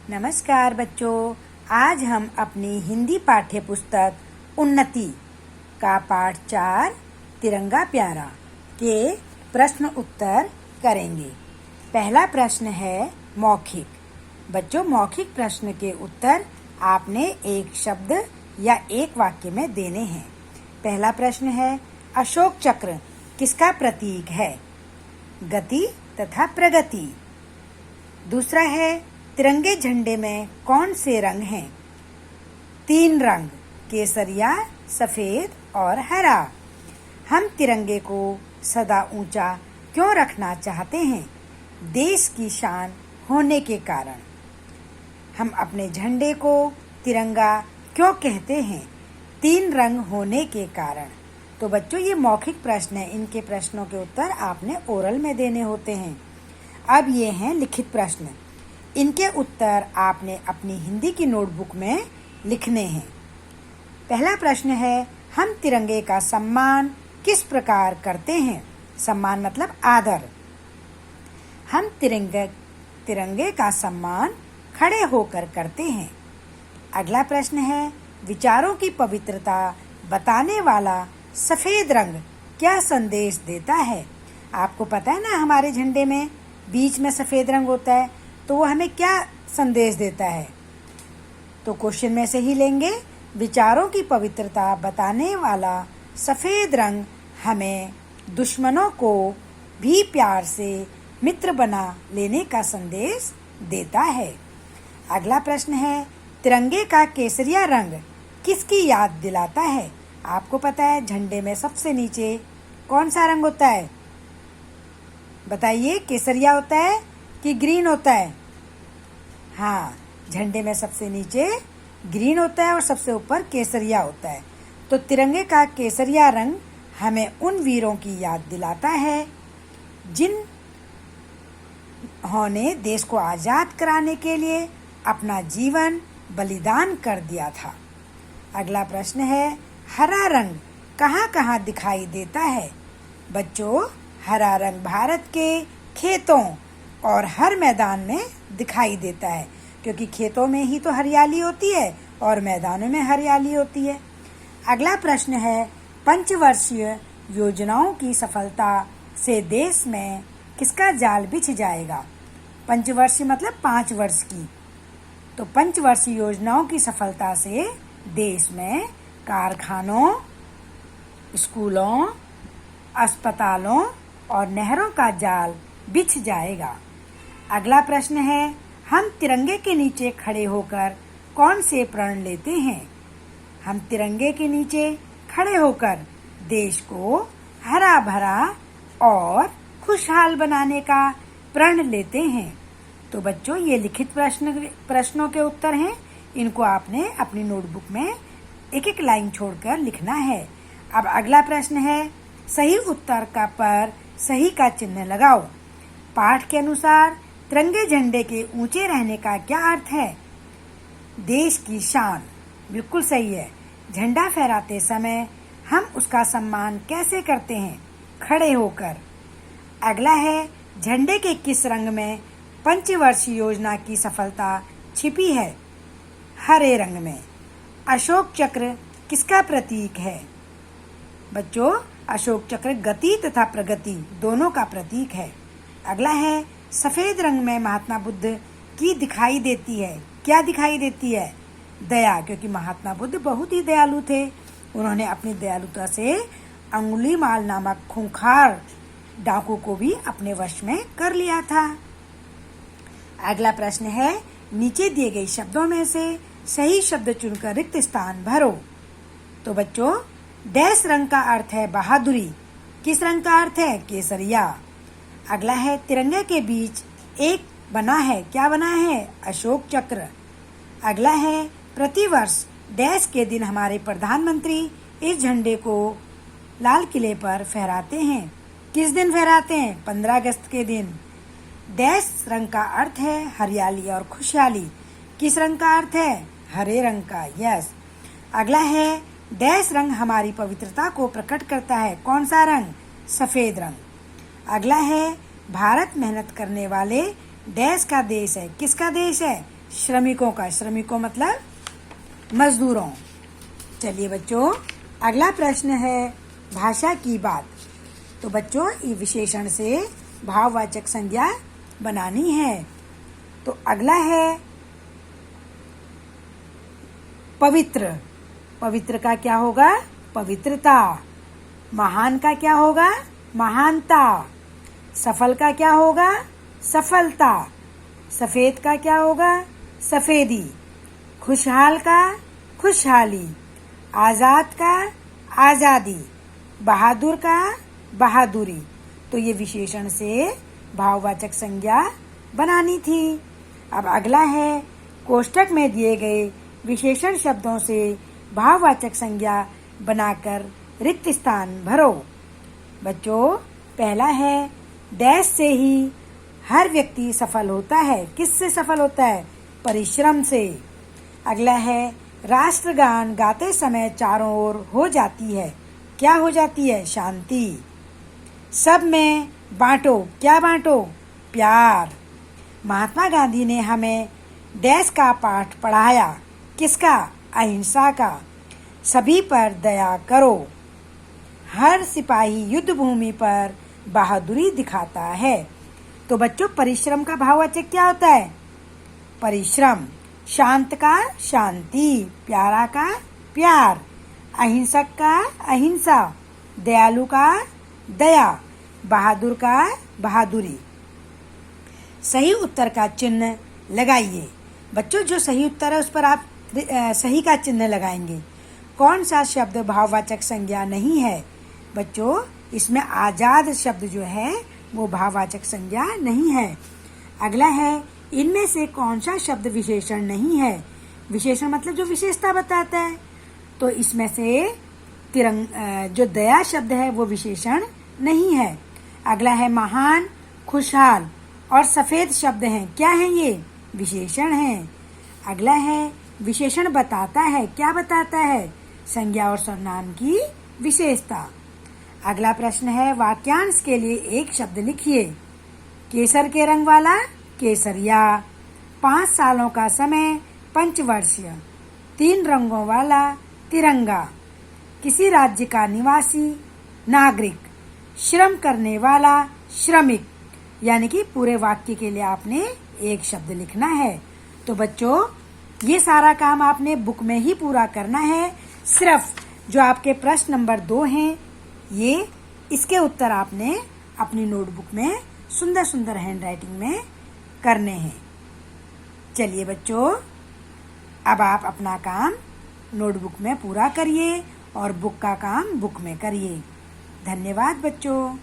नमस्कार बच्चों, आज हम अपनी हिंदी पाठ्य पुस्तक उन्नति का पाठ 4 तिरंगा प्यारा के प्रश्न उत्तर करेंगे। पहला प्रश्न है मौखिक। बच्चों, मौखिक प्रश्न के उत्तर आपने एक शब्द या एक वाक्य में देने हैं। पहला प्रश्न है, अशोक चक्र किसका प्रतीक है? गति तथा प्रगति। दूसरा है, तिरंगे झंडे में कौन से रंग हैं? 3 रंग, केसरिया, सफेद और हरा। हम तिरंगे को सदा ऊंचा क्यों रखना चाहते हैं? देश की शान होने के कारण। हम अपने झंडे को तिरंगा क्यों कहते हैं? 3 रंग होने के कारण। तो बच्चों, ये मौखिक प्रश्न है। इनके प्रश्नों के उत्तर आपने ओरल में देने होते हैं। अब ये हैं लिखित प्रश्न। इनके उत्तर आपने अपनी हिंदी की नोटबुक में लिखने हैं। पहला प्रश्न है, हम तिरंगे का सम्मान किस प्रकार करते हैं? सम्मान मतलब आदर। हम तिरंगे का सम्मान खड़े होकर करते हैं। अगला प्रश्न है, विचारों की पवित्रता बताने वाला सफेद रंग क्या संदेश देता है? आपको पता है ना, हमारे झंडे में बीच में सफेद रंग होता है, तो वो हमें क्या संदेश देता है? तो क्वेश्चन में से ही लेंगे। विचारों की पवित्रता बताने वाला सफेद रंग हमें दुश्मनों को भी प्यार से मित्र बना लेने का संदेश देता है। अगला प्रश्न है, तिरंगे का केसरिया रंग किसकी याद दिलाता है? आपको पता है झंडे में सबसे नीचे कौन सा रंग होता है? बताइए, केसरिया होता है कि ग्रीन होता है? हाँ, झंडे में सबसे नीचे ग्रीन होता है और सबसे ऊपर केसरिया होता है। तो तिरंगे का केसरिया रंग हमें उन वीरों की याद दिलाता है जिन्होंने देश को आजाद कराने के लिए अपना जीवन बलिदान कर दिया था। अगला प्रश्न है, हरा रंग कहाँ कहाँ दिखाई देता है? बच्चों, हरा रंग भारत के खेतों और हर मैदान में दिखाई देता है, क्योंकि खेतों में ही तो हरियाली होती है और मैदानों में हरियाली होती है। अगला प्रश्न है, पंचवर्षीय योजनाओं की सफलता से देश में किसका जाल बिछ जाएगा? पंचवर्षीय मतलब 5 वर्ष की। तो पंचवर्षीय योजनाओं की सफलता से देश में कारखानों, स्कूलों, अस्पतालों और नहरों का जाल बिछ जाएगा। अगला प्रश्न है, हम तिरंगे के नीचे खड़े होकर कौन से प्रण लेते हैं? हम तिरंगे के नीचे खड़े होकर देश को हरा भरा और खुशहाल बनाने का प्रण लेते हैं। तो बच्चों, ये लिखित प्रश्नों के उत्तर हैं। इनको आपने अपनी नोटबुक में एक एक लाइन छोड़कर लिखना है। अब अगला प्रश्न है, सही उत्तर का पर सही का चिन्ह लगाओ। पाठ के अनुसार तिरंगे झंडे के ऊंचे रहने का क्या अर्थ है? देश की शान। बिल्कुल सही है। झंडा फहराते समय हम उसका सम्मान कैसे करते हैं? खड़े होकर। अगला है, झंडे के किस रंग में पंचवर्षीय योजना की सफलता छिपी है? हरे रंग में। अशोक चक्र किसका प्रतीक है? बच्चों, अशोक चक्र गति तथा प्रगति दोनों का प्रतीक है। अगला है, सफेद रंग में महात्मा बुद्ध की दिखाई देती है। क्या दिखाई देती है? दया, क्योंकि महात्मा बुद्ध बहुत ही दयालु थे। उन्होंने अपनी दयालुता से अंगुलीमाल नामक खूंखार डाकू को भी अपने वश में कर लिया था। अगला प्रश्न है, नीचे दिए गए शब्दों में से सही शब्द चुनकर रिक्त स्थान भरो। तो बच्चों, डैश रंग का अर्थ है बहादुरी। किस रंग का अर्थ है? केसरिया। अगला है, तिरंगे के बीच एक बना है। क्या बना है? अशोक चक्र। अगला है, प्रतिवर्ष डैश के दिन हमारे प्रधानमंत्री इस झंडे को लाल किले पर फहराते हैं। किस दिन फहराते हैं? 15 अगस्त के दिन। डैश रंग का अर्थ है हरियाली और खुशहाली। किस रंग का अर्थ है? हरे रंग का। यस। अगला है, डैश रंग हमारी पवित्रता को प्रकट करता है। कौन सा रंग? सफेद रंग। अगला है, भारत मेहनत करने वाले डैश का देश है। किसका देश है? श्रमिकों का। श्रमिकों मतलब मजदूरों। चलिए बच्चों, अगला प्रश्न है भाषा की बात। तो बच्चों, ये विशेषण से भाववाचक संज्ञा बनानी है। तो अगला है पवित्र। पवित्र का क्या होगा? पवित्रता। महान का क्या होगा? महानता। सफल का क्या होगा? सफलता। सफेद का क्या होगा? सफेदी। खुशहाल का खुशहाली। आजाद का आजादी। बहादुर का बहादुरी। तो ये विशेषण से भाववाचक संज्ञा बनानी थी। अब अगला है कोष्टक में दिए गए विशेषण शब्दों से भाववाचक संज्ञा बनाकर रिक्त स्थान भरो। बच्चों, पहला है डैश से ही हर व्यक्ति सफल होता है। किससे सफल होता है? परिश्रम से। अगला है राष्ट्रगान गाते समय चारों ओर हो जाती है। क्या हो जाती है? शांति। सब में बांटो। क्या बांटो? प्यार। महात्मा गांधी ने हमें डैश का पाठ पढ़ाया। किसका? अहिंसा का। सभी पर दया करो। हर सिपाही युद्ध भूमि पर बहादुरी दिखाता है। तो बच्चों, परिश्रम का भाववाचक क्या होता है? परिश्रम। शांत का शांति। प्यारा का प्यार। अहिंसक का अहिंसा। दयालु का दया। बहादुर का बहादुरी। सही उत्तर का चिन्ह लगाइए। बच्चों, जो सही उत्तर है उस पर आप सही का चिन्ह लगाएंगे। कौन सा शब्द भाववाचक संज्ञा नहीं है? बच्चों, इसमें आजाद शब्द जो है वो भाववाचक संज्ञा नहीं है। अगला है इनमें से कौन सा शब्द विशेषण नहीं है? विशेषण मतलब जो विशेषता बताता है। तो इसमें से जो दया शब्द है वो विशेषण नहीं है। अगला है महान, खुशहाल और सफेद शब्द हैं। क्या हैं ये? विशेषण हैं। अगला है विशेषण बताता है। क्या बताता है? संज्ञा और सर्वनाम की विशेषता। अगला प्रश्न है वाक्यांश के लिए एक शब्द लिखिए। केसर के रंग वाला केसरिया। 5 सालों का समय पंचवर्षीय। 3 रंगों वाला तिरंगा। किसी राज्य का निवासी नागरिक। श्रम करने वाला श्रमिक। यानी कि पूरे वाक्य के लिए आपने एक शब्द लिखना है। तो बच्चों, ये सारा काम आपने बुक में ही पूरा करना है। सिर्फ जो आपके प्रश्न नंबर 2 हैं, ये इसके उत्तर आपने अपनी नोटबुक में सुंदर सुंदर हैंडराइटिंग में करने हैं। चलिए बच्चों, अब आप अपना काम नोटबुक में पूरा करिए और बुक का काम बुक में करिए। धन्यवाद बच्चों।